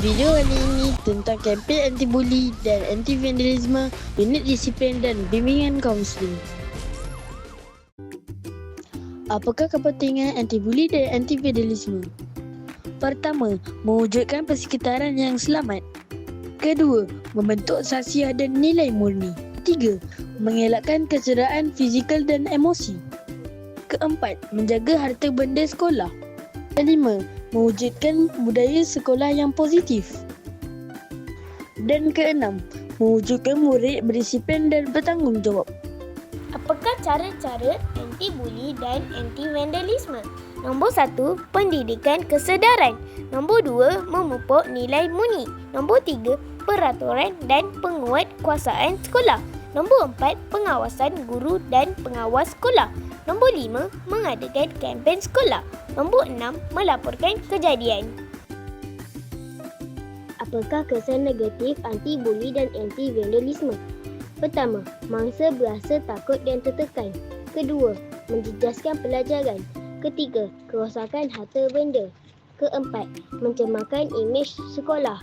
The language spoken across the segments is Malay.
Video kali ini tentang kempen anti-bully dan anti-vandalisme, unit disiplin dan bimbingan kaunseling. Apakah kepentingan anti-bully dan anti-vandalisme? Pertama, mewujudkan persekitaran yang selamat. Kedua, membentuk sahsiah dan nilai murni. Tiga, mengelakkan kecederaan fizikal dan emosi. Keempat, menjaga harta benda sekolah. Kelima, mewujudkan budaya sekolah yang positif. Dan keenam, mewujudkan murid berdisiplin dan bertanggungjawab. Apakah cara-cara anti-bully dan anti-vandalisme? Nombor 1, pendidikan kesedaran. Nombor 2, memupuk nilai murni. Nombor 3, peraturan dan penguatkuasaan sekolah. Nombor 4, pengawasan guru dan pengawas sekolah. Nombor 5, mengadakan kempen sekolah. Nombor 6, melaporkan kejadian. Apakah kesan negatif anti-bully dan anti-vandalisme? Pertama, mangsa berasa takut dan tertekan. Kedua, menjejaskan pelajaran. Ketiga, kerosakan harta benda. Keempat, mencemarkan imej sekolah.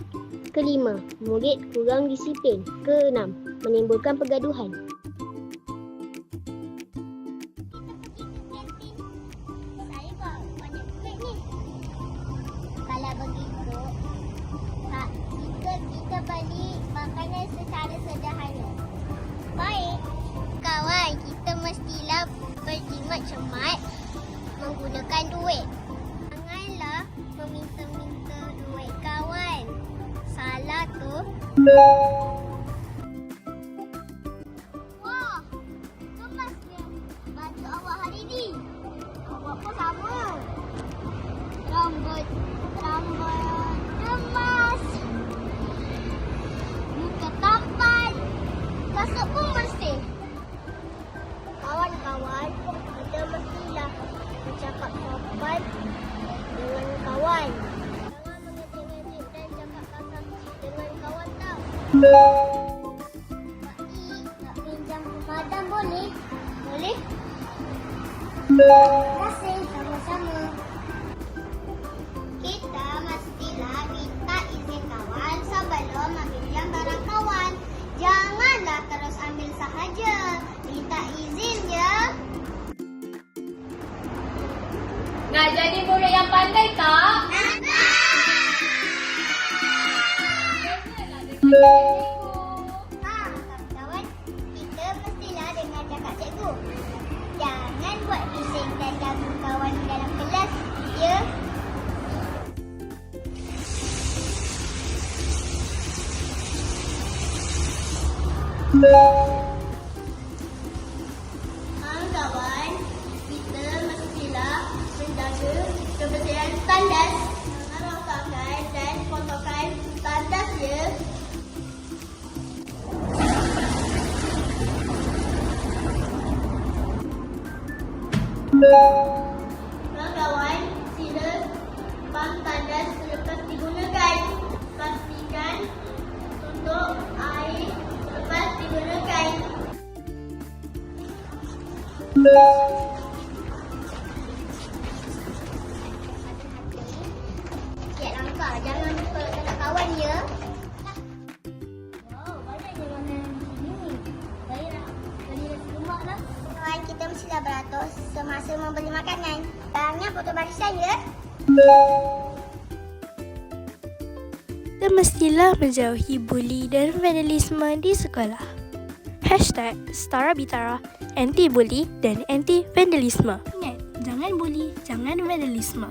Kelima, murid kurang disiplin. Keenam, menimbulkan pergaduhan. Kalau begitu, jika kita beli makanan secara sederhana. Baik. Kawan, kita mestilah berjimat cermat menggunakan duit. Janganlah meminta-minta duit kawan. Salah tu. Wah, kemasnya baju awak hari ni. Awak pun sama. Rambut emas. Muka tampan. Kasut pun bersih. Kawan-kawan, kita mestilah bercakap sopan dengan kawan. Jangan mengejek-ngejek dan cakap kasar dengan kawan tau. Pak I, nak pinjam pemadam boleh? Boleh? Terima kasih, sama-sama. Kita mestilah minta izin kawan sebelum meminjam barang kawan. Janganlah terus ambil sahaja. Minta izin je. Nak jadi murid yang pandai tak? Kawan-kawan, kita mestilah dengar cakap cikgu. Jangan buat bising dan ganggu kawan dalam kelas, ya? Kawan, kita mestilah menjaga kebersihan tandas, merosakkan dan kotorkan tandas, ya. Kawan, sila pam tandas selepas digunakan. Pastikan tutup air selepas digunakan. Cik langkah, jangan lupa kata kawan, ya. Wow, banyaknya makanan di sini. Baiklah, beli nasi lemak lah. Kawan, kita mestilah beratur semasa membeli makanan. Barangnya foto barisan, ya. Kita mestilah menjauhi bully dan vandalisme di sekolah. #StaraBitara anti-bully dan anti-vandalisme. Ingat, jangan bully, jangan vandalisme.